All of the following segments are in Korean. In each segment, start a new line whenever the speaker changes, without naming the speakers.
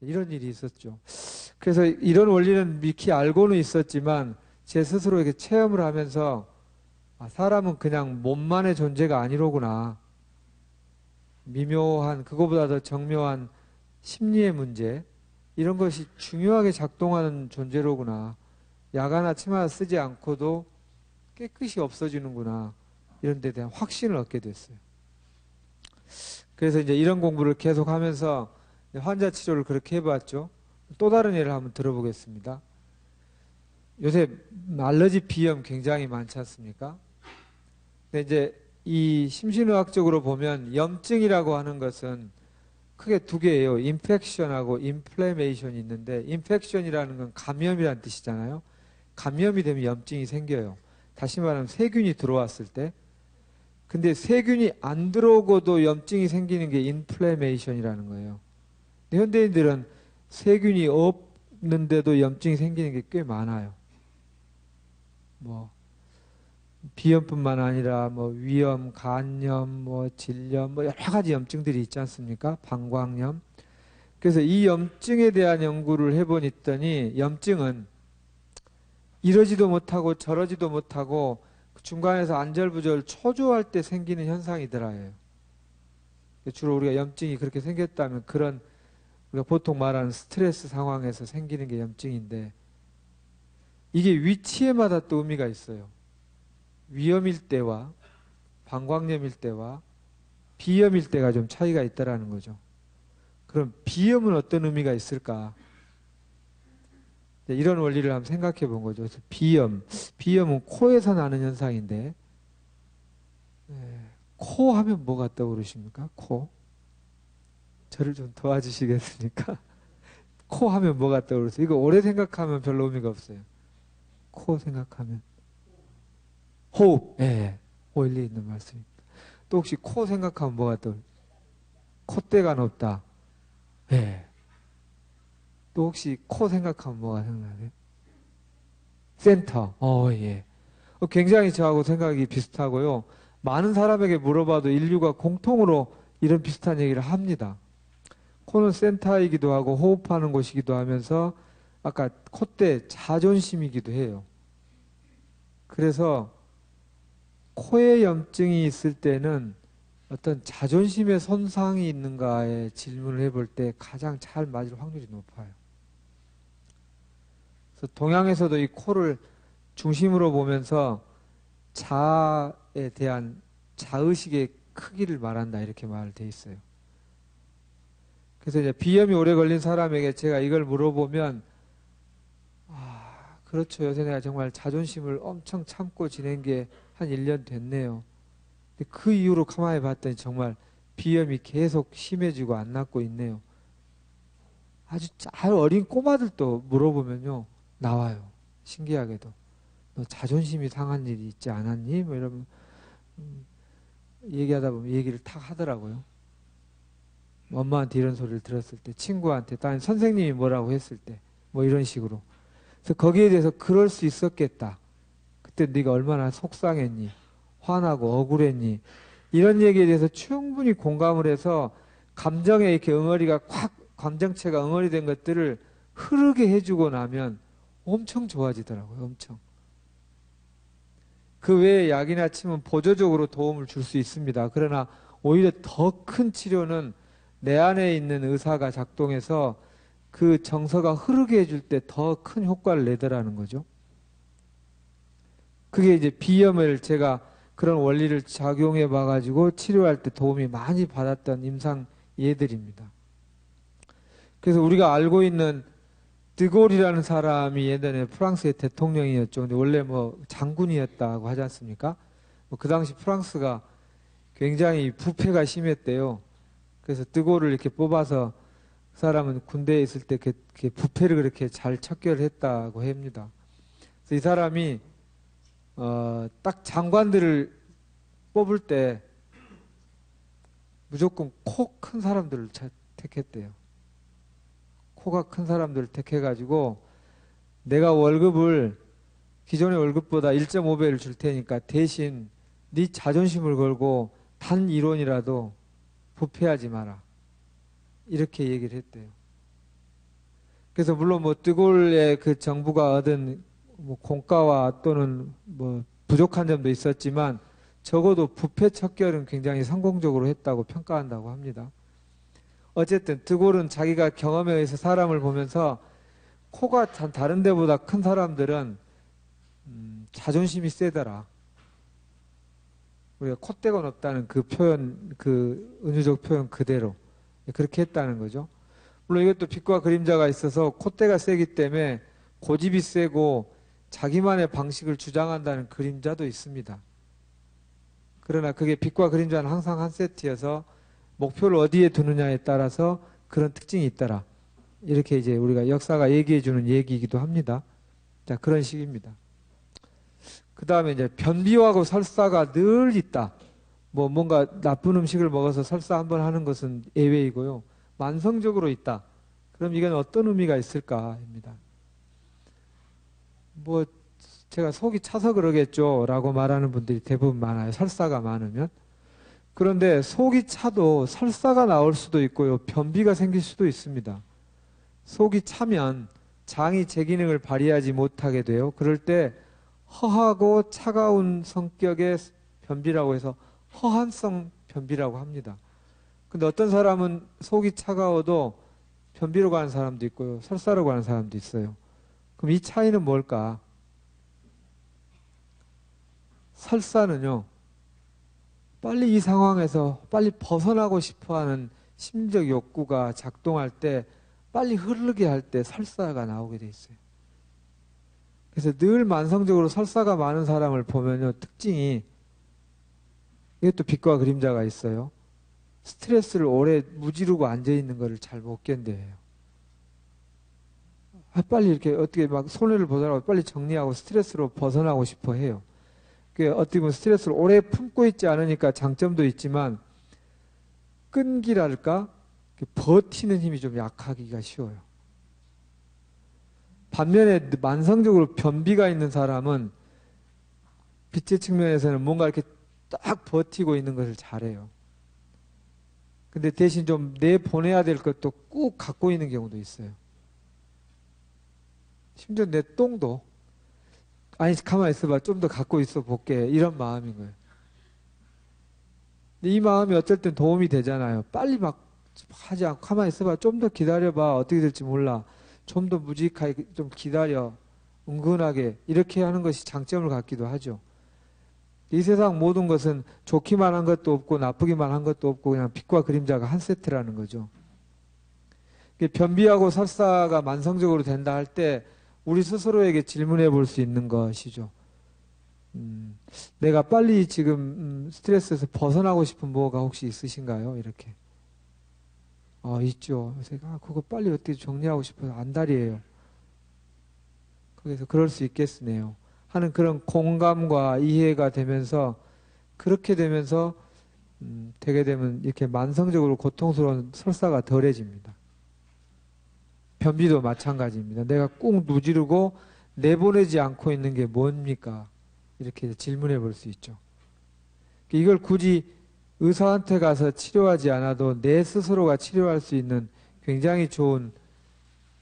이런 일이 있었죠. 그래서 이런 원리는 미리 알고는 있었지만 제 스스로 이렇게 체험을 하면서 사람은 그냥 몸만의 존재가 아니로구나. 미묘한, 그거보다 더 정묘한 심리의 문제, 이런 것이 중요하게 작동하는 존재로구나. 야간나 치마 쓰지 않고도 깨끗이 없어지는구나. 이런 데 대한 확신을 얻게 됐어요. 그래서 이제 이런 공부를 계속 하면서 환자 치료를 그렇게 해봤죠. 또 다른 예를 한번 들어보겠습니다. 요새 알러지 비염 굉장히 많지 않습니까? 근데 이제 이 심신의학적으로 보면 염증이라고 하는 것은 크게 두 개예요. 인펙션하고 인플레메이션이 있는데, 인펙션이라는 건 감염이라는 뜻이잖아요. 감염이 되면 염증이 생겨요. 다시 말하면 세균이 들어왔을 때. 근데 세균이 안 들어오고도 염증이 생기는 게 인플레메이션이라는 거예요. 근데 현대인들은 세균이 없는데도 염증이 생기는 게 꽤 많아요. 뭐 비염뿐만 아니라 뭐 위염, 간염, 뭐 질염, 뭐 여러 가지 염증들이 있지 않습니까? 방광염. 그래서 이 염증에 대한 연구를 해보니더니 염증은 이러지도 못하고 저러지도 못하고 그 중간에서 안절부절 초조할 때 생기는 현상이더라요. 주로 우리가 염증이 그렇게 생겼다면 그런 우리가 보통 말하는 스트레스 상황에서 생기는 게 염증인데, 이게 위치에마다 또 의미가 있어요. 위염일 때와 방광염일 때와 비염일 때가 좀 차이가 있다라는 거죠. 그럼 비염은 어떤 의미가 있을까? 이런 원리를 한번 생각해 본 거죠. 그래서 비염은 코에서 나는 현상인데, 코 하면 뭐가 떠오르십니까? 코. 저를 좀 도와주시겠습니까? 코 하면 뭐가 떠오르세요? 이거 오래 생각하면 별로 의미가 없어요. 코 생각하면 호흡. 예, 일리 있는 말씀입니다. 또 혹시 코 생각하면 뭐가 떠오르세요? 콧대가 높다. 예. 또 혹시 코 생각하면 뭐가 생각나세요? 센터. 예. 굉장히 저하고 생각이 비슷하고요. 많은 사람에게 물어봐도 인류가 공통으로 이런 비슷한 얘기를 합니다. 코는 센터이기도 하고 호흡하는 곳이기도 하면서 아까 콧대 자존심이기도 해요. 그래서 코에 염증이 있을 때는 어떤 자존심의 손상이 있는가에 질문을 해볼 때 가장 잘 맞을 확률이 높아요. 그래서 동양에서도 이 코를 중심으로 보면서 자아에 대한 자의식의 크기를 말한다, 이렇게 말돼 있어요. 그래서 이제 비염이 오래 걸린 사람에게 제가 이걸 물어보면, 그렇죠. 요새 내가 정말 자존심을 엄청 참고 지낸 게 한 1년 됐네요. 근데 그 이후로 가만히 봤더니 정말 비염이 계속 심해지고 안 낫고 있네요. 아주 어린 꼬마들도 물어보면요, 나와요. 신기하게도. 너 자존심이 상한 일이 있지 않았니? 뭐 이러면 얘기하다 보면 얘기를 탁 하더라고요. 엄마한테 이런 소리를 들었을 때, 친구한테, 다른 선생님이 뭐라고 했을 때, 뭐 이런 식으로. 그래서 거기에 대해서 그럴 수 있었겠다. 그때 네가 얼마나 속상했니? 화나고 억울했니? 이런 얘기에 대해서 충분히 공감을 해서 감정에 이렇게 응어리가 콱, 감정체가 응어리 된 것들을 흐르게 해주고 나면 엄청 좋아지더라고요. 엄청. 그 외에 약이나 침은 보조적으로 도움을 줄 수 있습니다. 그러나 오히려 더 큰 치료는 내 안에 있는 의사가 작동해서 그 정서가 흐르게 해줄 때 더 큰 효과를 내더라는 거죠. 그게 이제 비염을 제가 그런 원리를 작용해 봐가지고 치료할 때 도움이 많이 받았던 임상 예들입니다. 그래서 우리가 알고 있는 드골이라는 사람이 예전에 프랑스의 대통령이었죠. 근데 원래 뭐 장군이었다고 하지 않습니까? 그 당시 프랑스가 굉장히 부패가 심했대요. 그래서 드골을 이렇게 뽑아서 그 사람은 군대에 있을 때 이렇게 부패를 그렇게 잘 척결했다고 합니다. 그래서 이 사람이 딱 장관들을 뽑을 때 무조건 코 큰 사람들을 택했대요. 코가 큰 사람들을 택해가지고 내가 월급을 기존의 월급보다 1.5배를 줄 테니까 대신 네 자존심을 걸고 단 1원이라도 부패하지 마라. 이렇게 얘기를 했대요. 그래서 물론 뭐 드골의 그 정부가 얻은 뭐 공과와 또는 뭐 부족한 점도 있었지만 적어도 부패 척결은 굉장히 성공적으로 했다고 평가한다고 합니다. 어쨌든 드골은 자기가 경험에 의해서 사람을 보면서 코가 다른 데보다 큰 사람들은 자존심이 세더라. 우리가 콧대가 높다는 그 표현, 그 은유적 표현 그대로 그렇게 했다는 거죠. 물론 이것도 빛과 그림자가 있어서 콧대가 세기 때문에 고집이 세고 자기만의 방식을 주장한다는 그림자도 있습니다. 그러나 그게 빛과 그림자는 항상 한 세트여서 목표를 어디에 두느냐에 따라서 그런 특징이 있더라. 이렇게 이제 우리가 역사가 얘기해 주는 얘기이기도 합니다. 자, 그런 식입니다. 그 다음에 이제 변비하고 설사가 늘 있다. 뭐 뭔가 나쁜 음식을 먹어서 설사 한번 하는 것은 예외이고요. 만성적으로 있다. 그럼 이건 어떤 의미가 있을까입니다. 뭐 제가 속이 차서 그러겠죠 라고 말하는 분들이 대부분 많아요. 설사가 많으면. 그런데 속이 차도 설사가 나올 수도 있고요. 변비가 생길 수도 있습니다. 속이 차면 장이 제 기능을 발휘하지 못하게 돼요. 그럴 때 허하고 차가운 성격의 변비라고 해서 허한성 변비라고 합니다. 근데 어떤 사람은 속이 차가워도 변비로 가는 사람도 있고요. 설사로 가는 사람도 있어요. 그럼 이 차이는 뭘까? 설사는요, 빨리 이 상황에서 빨리 벗어나고 싶어 하는 심리적 욕구가 작동할 때 빨리 흐르게 할 때 설사가 나오게 돼 있어요. 그래서 늘 만성적으로 설사가 많은 사람을 보면요, 특징이 이것도 빛과 그림자가 있어요. 스트레스를 오래 무지르고 앉아있는 것을 잘 못 견뎌해요. 빨리 이렇게 어떻게 막 손해를 보더라도 빨리 정리하고 스트레스로 벗어나고 싶어 해요. 그 어떻게 보면 스트레스를 오래 품고 있지 않으니까 장점도 있지만 끈기랄까? 버티는 힘이 좀 약하기가 쉬워요. 반면에 만성적으로 변비가 있는 사람은 빛의 측면에서는 뭔가 이렇게 딱 버티고 있는 것을 잘해요. 근데 대신 좀 내보내야 될 것도 꾹 갖고 있는 경우도 있어요. 심지어 내 똥도 아니 가만히 있어봐 좀 더 갖고 있어 볼게 이런 마음인 거예요. 근데 이 마음이 어쩔 땐 도움이 되잖아요. 빨리 막 하지 않고 가만히 있어봐 좀 더 기다려봐 어떻게 될지 몰라 좀 더 묵직하게 좀 기다려 은근하게 이렇게 하는 것이 장점을 갖기도 하죠. 이 세상 모든 것은 좋기만 한 것도 없고 나쁘기만 한 것도 없고 그냥 빛과 그림자가 한 세트라는 거죠. 변비하고 설사가 만성적으로 된다 할 때 우리 스스로에게 질문해 볼 수 있는 것이죠. 내가 빨리 지금 스트레스에서 벗어나고 싶은 뭐가 혹시 있으신가요? 이렇게. 있죠. 그래서 그거 빨리 어떻게 정리하고 싶어서 안달이에요. 그래서 그럴 수 있겠으네요. 하는 그런 공감과 이해가 되면서 그렇게 되면서 되게 되면 이렇게 만성적으로 고통스러운 설사가 덜해집니다. 변비도 마찬가지입니다. 내가 꾹 누지르고 내보내지 않고 있는 게 뭡니까? 이렇게 질문해 볼 수 있죠. 이걸 굳이 의사한테 가서 치료하지 않아도 내 스스로가 치료할 수 있는 굉장히 좋은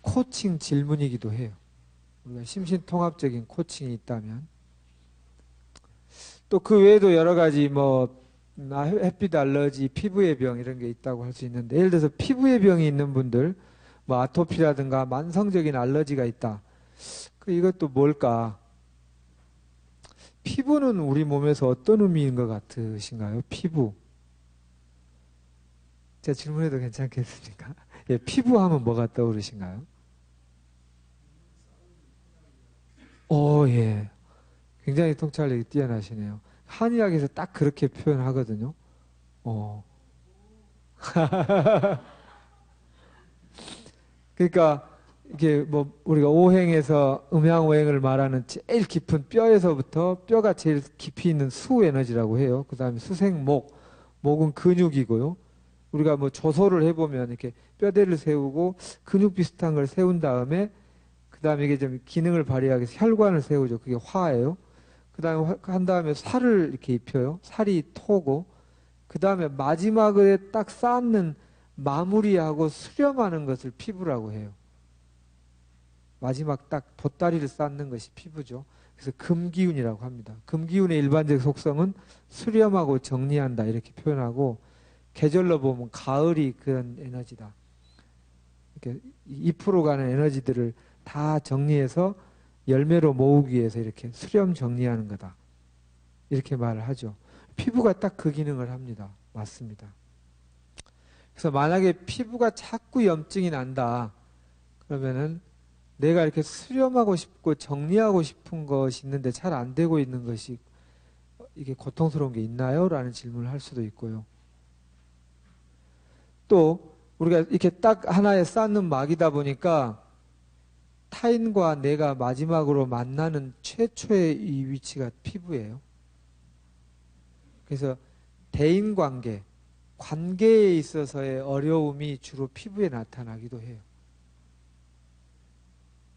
코칭 질문이기도 해요. 우리가 심신통합적인 코칭이 있다면. 또 그 외에도 여러 가지 햇빛 알러지, 피부의 병 이런 게 있다고 할 수 있는데 예를 들어서 피부의 병이 있는 분들 뭐 아토피라든가 만성적인 알러지가 있다. 이것도 뭘까? 피부는 우리 몸에서 어떤 의미인 것 같으신가요? 피부. 제가 질문해도 괜찮겠습니까? 예, 피부 하면 뭐가 떠오르신가요? 예. 굉장히 통찰력이 뛰어나시네요. 한의학에서 딱 그렇게 표현하거든요. 어. 그러니까 이게 우리가 오행에서 음양오행을 말하는 제일 깊은 뼈에서부터 뼈가 제일 깊이 있는 수 에너지라고 해요. 그 다음에 수생목, 목은 근육이고요. 우리가 조소를 해보면 이렇게 뼈대를 세우고 근육 비슷한 걸 세운 다음에 그 다음에 이게 좀 기능을 발휘하기 위해서 혈관을 세우죠. 그게 화예요. 그 다음에 한 다음에 살을 이렇게 입혀요. 살이 토고 그 다음에 마지막에 딱 쌓는 마무리하고 수렴하는 것을 피부라고 해요. 마지막 딱 보따리를 쌓는 것이 피부죠. 그래서 금기운이라고 합니다. 금기운의 일반적 속성은 수렴하고 정리한다 이렇게 표현하고, 계절로 보면 가을이 그런 에너지다. 이렇게 잎으로 가는 에너지들을 다 정리해서 열매로 모으기 위해서 이렇게 수렴 정리하는 거다. 이렇게 말을 하죠. 피부가 딱 그 기능을 합니다. 맞습니다. 그래서 만약에 피부가 자꾸 염증이 난다. 그러면은 내가 이렇게 수렴하고 싶고 정리하고 싶은 것이 있는데 잘 안 되고 있는 것이 이게 고통스러운 게 있나요? 라는 질문을 할 수도 있고요. 또 우리가 이렇게 딱 하나에 쌓는 막이다 보니까 타인과 내가 마지막으로 만나는 최초의 이 위치가 피부예요. 그래서 대인관계, 관계에 있어서의 어려움이 주로 피부에 나타나기도 해요.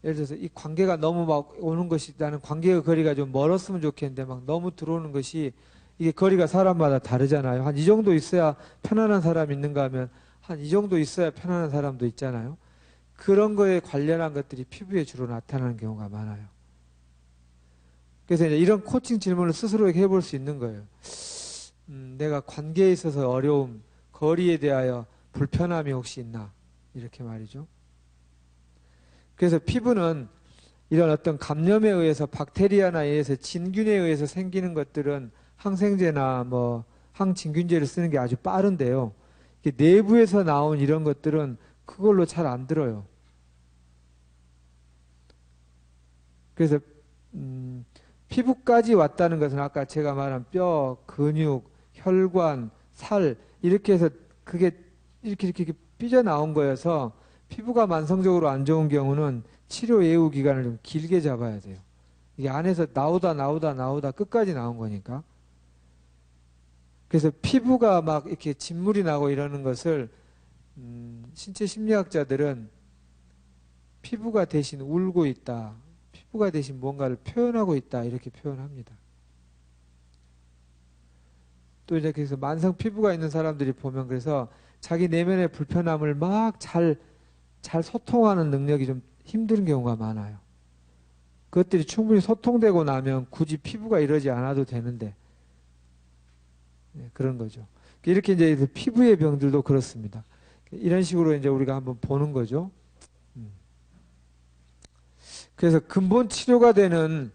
예를 들어서 이 관계가 너무 막 오는 것이, 나는 관계의 거리가 좀 멀었으면 좋겠는데 막 너무 들어오는 것이, 이게 거리가 사람마다 다르잖아요. 한 이 정도 있어야 편안한 사람이 있는가 하면 한 이 정도 있어야 편안한 사람도 있잖아요. 그런 거에 관련한 것들이 피부에 주로 나타나는 경우가 많아요. 그래서 이제 이런 코칭 질문을 스스로에게 해볼 수 있는 거예요. 내가 관계에 있어서 어려움, 거리에 대하여 불편함이 혹시 있나? 이렇게 말이죠. 그래서 피부는 이런 어떤 감염에 의해서, 박테리아나 의해서, 진균에 의해서 생기는 것들은 항생제나 뭐 항진균제를 쓰는 게 아주 빠른데요. 내부에서 나온 이런 것들은 그걸로 잘 안 들어요. 그래서 피부까지 왔다는 것은 아까 제가 말한 뼈, 근육, 혈관, 살 이렇게 해서 그게 이렇게 삐져나온 거여서, 피부가 만성적으로 안 좋은 경우는 치료 예후 기간을 좀 길게 잡아야 돼요. 이게 안에서 나오다 끝까지 나온 거니까. 그래서 피부가 막 이렇게 진물이 나고 이러는 것을 신체 심리학자들은 피부가 대신 울고 있다, 피부가 대신 뭔가를 표현하고 있다 이렇게 표현합니다. 또 이제 그래서 만성 피부가 있는 사람들이 보면, 그래서 자기 내면의 불편함을 막 잘 소통하는 능력이 좀 힘든 경우가 많아요. 그것들이 충분히 소통되고 나면 굳이 피부가 이러지 않아도 되는데, 그런 거죠. 이렇게 이제 피부의 병들도 그렇습니다. 이런 식으로 이제 우리가 한번 보는 거죠. 그래서 근본 치료가 되는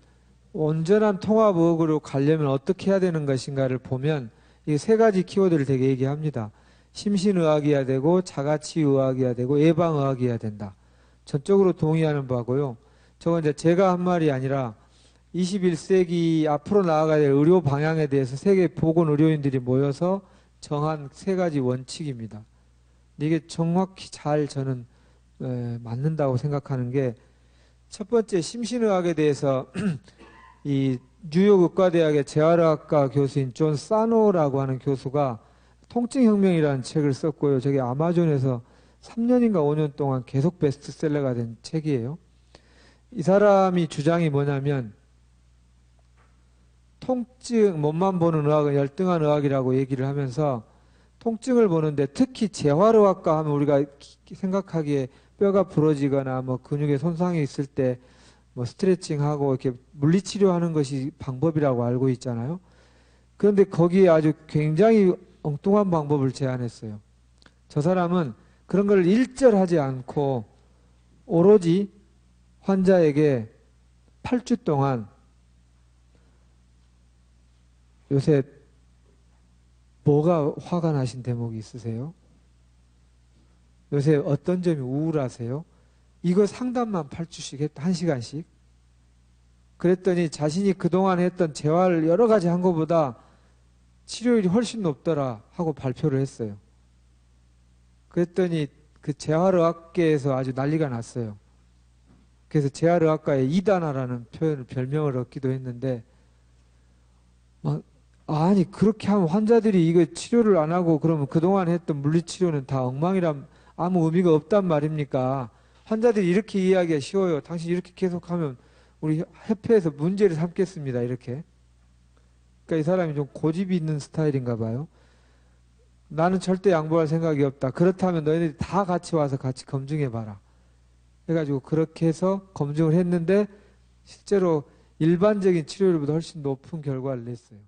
온전한 통합의학으로 가려면 어떻게 해야 되는 것인가를 보면 이 세 가지 키워드를 되게 얘기합니다. 심신의학이어야 되고, 자가치유의학이어야 되고, 예방의학이어야 된다. 전적으로 동의하는 바고요. 저건 이제 제가 한 말이 아니라 21세기 앞으로 나아가야 될 의료 방향에 대해서 세계 보건 의료인들이 모여서 정한 세 가지 원칙입니다. 이게 정확히 잘 저는 맞는다고 생각하는 게, 첫 번째 심신의학에 대해서 이 뉴욕 의과대학의 재활의학과 교수인 존 사노라고 하는 교수가 통증혁명이라는 책을 썼고요. 저게 아마존에서 3년인가 5년 동안 계속 베스트셀러가 된 책이에요. 이 사람이 주장이 뭐냐면, 통증, 몸만 보는 의학은 열등한 의학이라고 얘기를 하면서, 통증을 보는데 특히 재활의학과 하면 우리가 생각하기에 뼈가 부러지거나 뭐 근육에 손상이 있을 때 뭐 스트레칭하고 이렇게 물리치료하는 것이 방법이라고 알고 있잖아요. 그런데 거기에 아주 굉장히 엉뚱한 방법을 제안했어요. 저 사람은 그런 걸 일절하지 않고 오로지 환자에게 8주 동안, 요새 뭐가 화가 나신 대목이 있으세요? 요새 어떤 점이 우울하세요? 이거 상담만 8주씩 했다, 1시간씩. 그랬더니 자신이 그동안 했던 재활 여러 가지 한 것보다 치료율이 훨씬 높더라 하고 발표를 했어요. 그랬더니 그 재활의학계에서 아주 난리가 났어요. 그래서 재활의학과의 이단아라는 표현을, 별명을 얻기도 했는데, 아니 그렇게 하면 환자들이 이거 치료를 안 하고 그러면 그동안 했던 물리치료는 다 엉망이란, 아무 의미가 없단 말입니까? 환자들이 이렇게 이해하기가 쉬워요. 당신 이렇게 계속하면 우리 협회에서 문제를 삼겠습니다. 이렇게. 그러니까 이 사람이 좀 고집이 있는 스타일인가 봐요. 나는 절대 양보할 생각이 없다. 그렇다면 너희들이 다 같이 와서 같이 검증해 봐라. 해가지고 그렇게 해서 검증을 했는데 실제로 일반적인 치료율보다 훨씬 높은 결과를 냈어요.